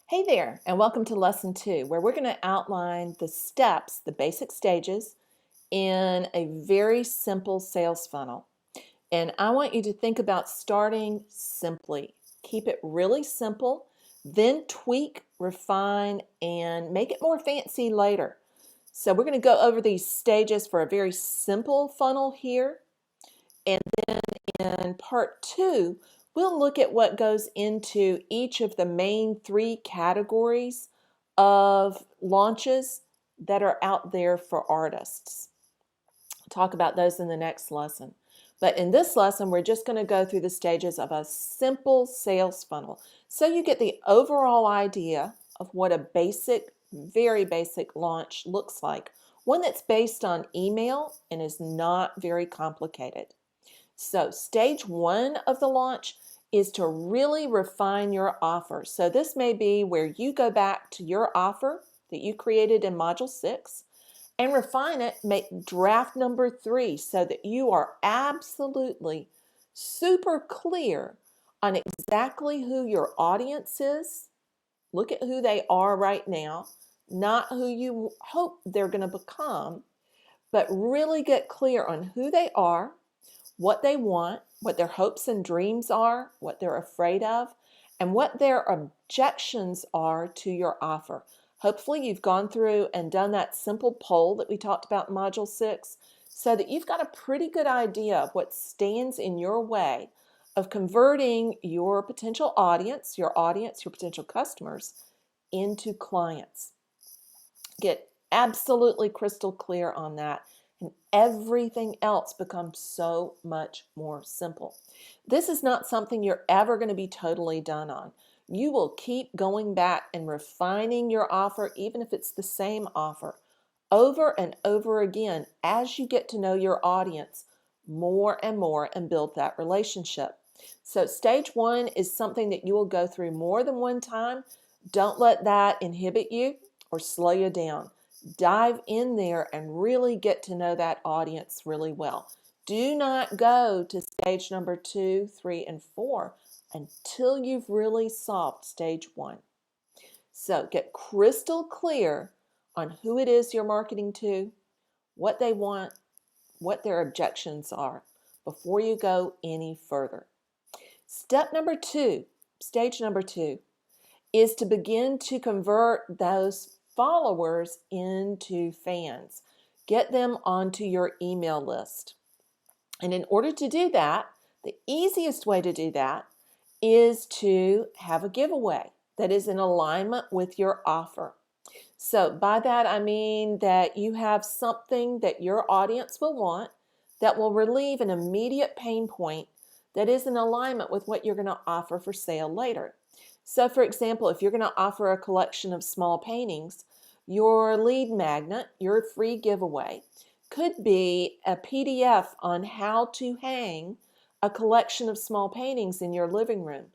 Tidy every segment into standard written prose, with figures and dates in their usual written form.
Hey there, and welcome to Lesson 2, where we're going to outline the steps, the basic stages, in a very simple sales funnel. And I want you to think about starting simply. Keep it really simple, then tweak, refine, and make it more fancy later. So we're going to go over these stages for a very simple funnel here. And then in part 2, we'll look at what goes into each of the main 3 categories of launches that are out there for artists. I'll talk about those in the next lesson. But in this lesson, we're just going to go through the stages of a simple sales funnel. So you get the overall idea of what a basic, very basic launch looks like. One that's based on email and is not very complicated. So stage 1 of the launch is to really refine your offer. So this may be where you go back to your offer that you created in Module 6 and refine it, make draft number 3 so that you are absolutely super clear on exactly who your audience is. Look at who they are right now, not who you hope they're going to become, but really get clear on who they are, what they want, what their hopes and dreams are, what they're afraid of, and what their objections are to your offer. Hopefully you've gone through and done that simple poll that we talked about in Module 6 so that you've got a pretty good idea of what stands in your way of converting your potential audience, your potential customers, into clients. Get absolutely crystal clear on that, and everything else becomes so much more simple. This is not something you're ever going to be totally done on. You will keep going back and refining your offer, even if it's the same offer, over and over again as you get to know your audience more and more and build that relationship. So stage 1 is something that you will go through more than one time. Don't let that inhibit you or slow you down. Dive in there and really get to know that audience really well. Do not go to stage number 2, 3, and 4 until you've really solved stage 1. So get crystal clear on who it is you're marketing to, what they want, what their objections are before you go any further. Step number 2, stage number 2, is to begin to convert those followers into fans. Get them onto your email list. And in order to do that, the easiest way to do that is to have a giveaway that is in alignment with your offer. So by that I mean that you have something that your audience will want that will relieve an immediate pain point that is in alignment with what you're going to offer for sale later. So for example, if you're going to offer a collection of small paintings, your lead magnet, your free giveaway, could be a PDF on how to hang a collection of small paintings in your living room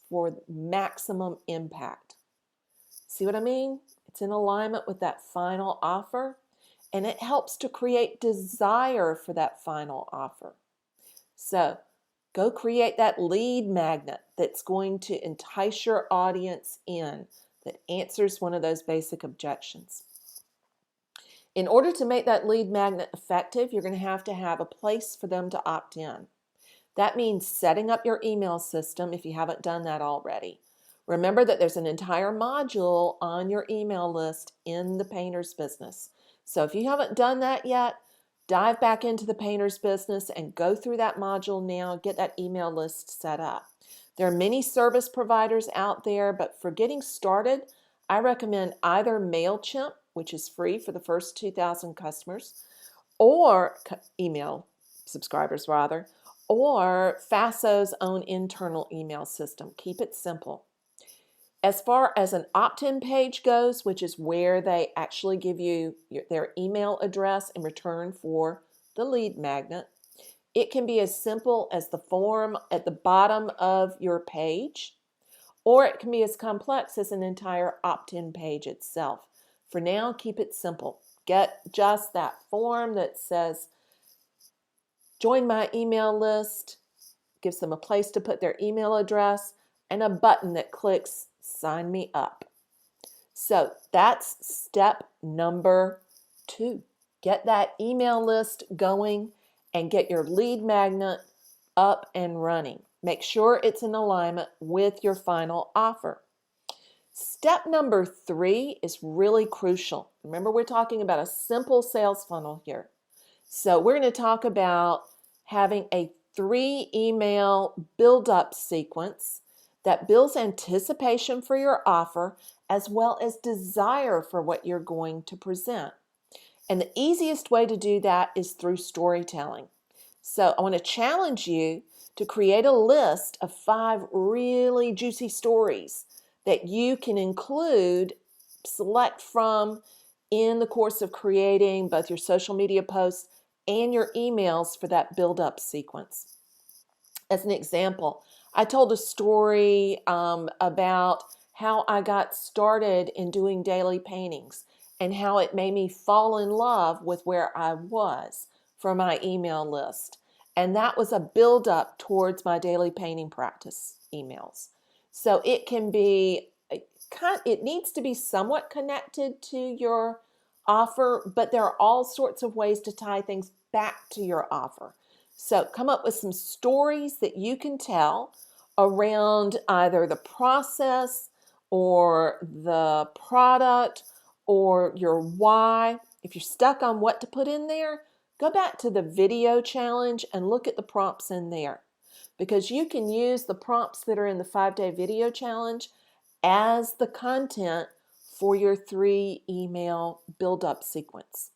for maximum impact. See what I mean? It's in alignment with that final offer, and it helps to create desire for that final offer. So go create that lead magnet that's going to entice your audience in, that answers one of those basic objections. In order to make that lead magnet effective, you're going to have a place for them to opt in. That means setting up your email system if you haven't done that already. Remember that there's an entire module on your email list in the painter's business. So if you haven't done that yet, dive back into the painter's business and go through that module now, get that email list set up. There are many service providers out there, but for getting started, I recommend either MailChimp, which is free for the first 2,000 customers, or email subscribers rather, or FASO's own internal email system. Keep it simple. As far as an opt-in page goes, which is where they actually give you their email address in return for the lead magnet, it can be as simple as the form at the bottom of your page, or it can be as complex as an entire opt-in page itself. For now, keep it simple. Get just that form that says, join my email list, gives them a place to put their email address, and a button that clicks sign me up. So that's step number 2. Get that email list going and get your lead magnet up and running. Make sure it's in alignment with your final offer. Step number 3 is really crucial. Remember, we're talking about a simple sales funnel here. So we're going to talk about having a 3 email build-up sequence that builds anticipation for your offer as well as desire for what you're going to present. And the easiest way to do that is through storytelling. So I want to challenge you to create a list of 5 really juicy stories that you can include, select from in the course of creating both your social media posts and your emails for that build-up sequence. As an example, I told a story about how I got started in doing daily paintings and how it made me fall in love with where I was for my email list. And that was a build-up towards my daily painting practice emails. So it can be, it needs to be somewhat connected to your offer, but there are all sorts of ways to tie things back to your offer. So come up with some stories that you can tell around either the process or the product or your why. If you're stuck on what to put in there, go back to the video challenge and look at the prompts in there, because you can use the prompts that are in the 5-day video challenge as the content for your 3 email build-up sequence.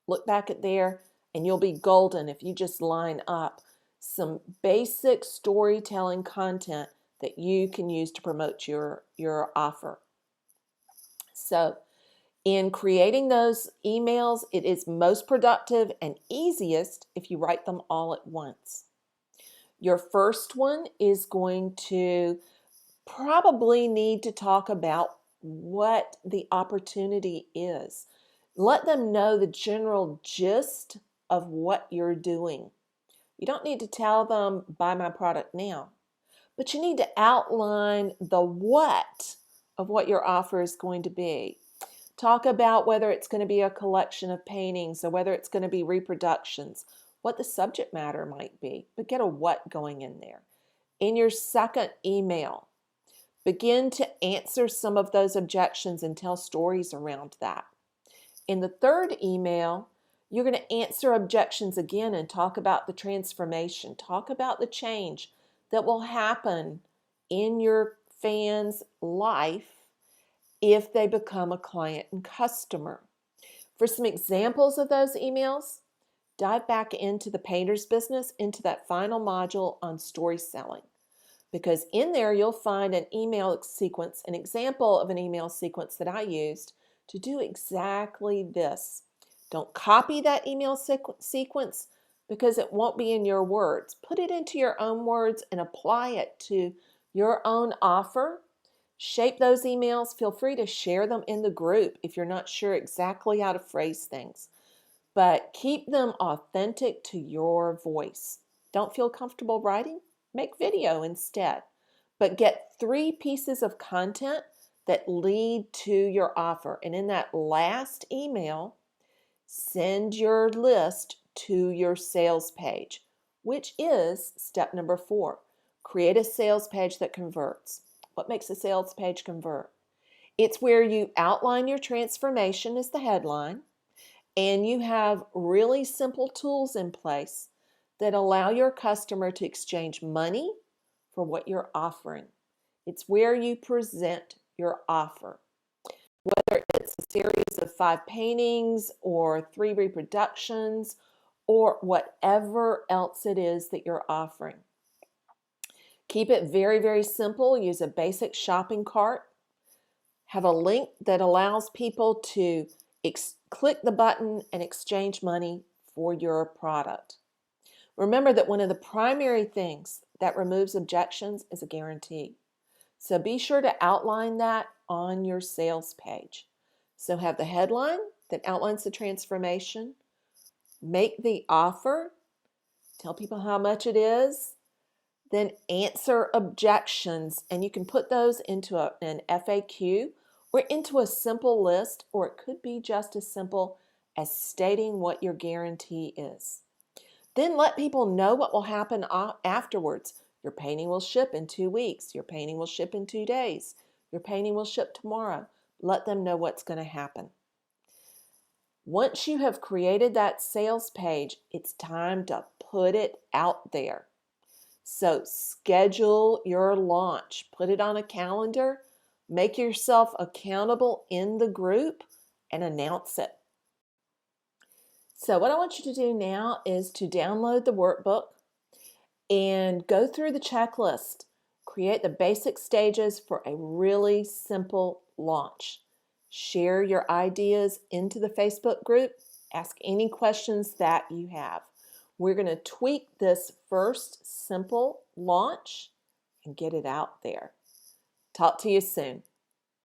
Look back at there and you'll be golden if you just line up some basic storytelling content that you can use to promote your offer. So in creating those emails, it is most productive and easiest if you write them all at once. Your first one is going to probably need to talk about what the opportunity is. Let them know the general gist of what you're doing. You don't need to tell them, buy my product now, but you need to outline the what of what your offer is going to be. Talk about whether it's going to be a collection of paintings or whether it's going to be reproductions, what the subject matter might be, but get a what going in there. In your second email, begin to answer some of those objections and tell stories around that. In the third email, you're going to answer objections again and talk about the transformation. Talk about the change that will happen in your fans' life if they become a client and customer. For some examples of those emails, dive back into the painter's business, into that final module on story selling. Because in there you'll find an email sequence, an example of an email sequence that I used to do exactly this. Don't copy that email sequence because it won't be in your words. Put it into your own words and apply it to your own offer. Shape those emails. Feel free to share them in the group if you're not sure exactly how to phrase things. But keep them authentic to your voice. Don't feel comfortable writing? Make video instead. But get 3 pieces of content that lead to your offer. And in that last email, send your list to your sales page, which is step number 4. Create a sales page that converts. What makes a sales page convert? It's where you outline your transformation as the headline, and you have really simple tools in place that allow your customer to exchange money for what you're offering. It's where you present your offer. Whether it's a series of 5 paintings or 3 reproductions or whatever else it is that you're offering. Keep it very, very simple. Use a basic shopping cart. Have a link that allows people to click the button and exchange money for your product. Remember that one of the primary things that removes objections is a guarantee. So be sure to outline that on your sales page. So have the headline that outlines the transformation, make the offer, tell people how much it is, then answer objections, and you can put those into an FAQ or into a simple list, or it could be just as simple as stating what your guarantee is. Then let people know what will happen afterwards. Your painting will ship in 2 weeks. Your painting will ship in 2 days. Your painting will ship tomorrow. Let them know what's going to happen. Once you have created that sales page, it's time to put it out there. So schedule your launch. Put it on a calendar. Make yourself accountable in the group and announce it. So what I want you to do now is to download the workbook and go through the checklist. Create the basic stages for a really simple launch. Share your ideas into the Facebook group. Ask any questions that you have. We're going to tweak this first simple launch and get it out there. Talk to you soon.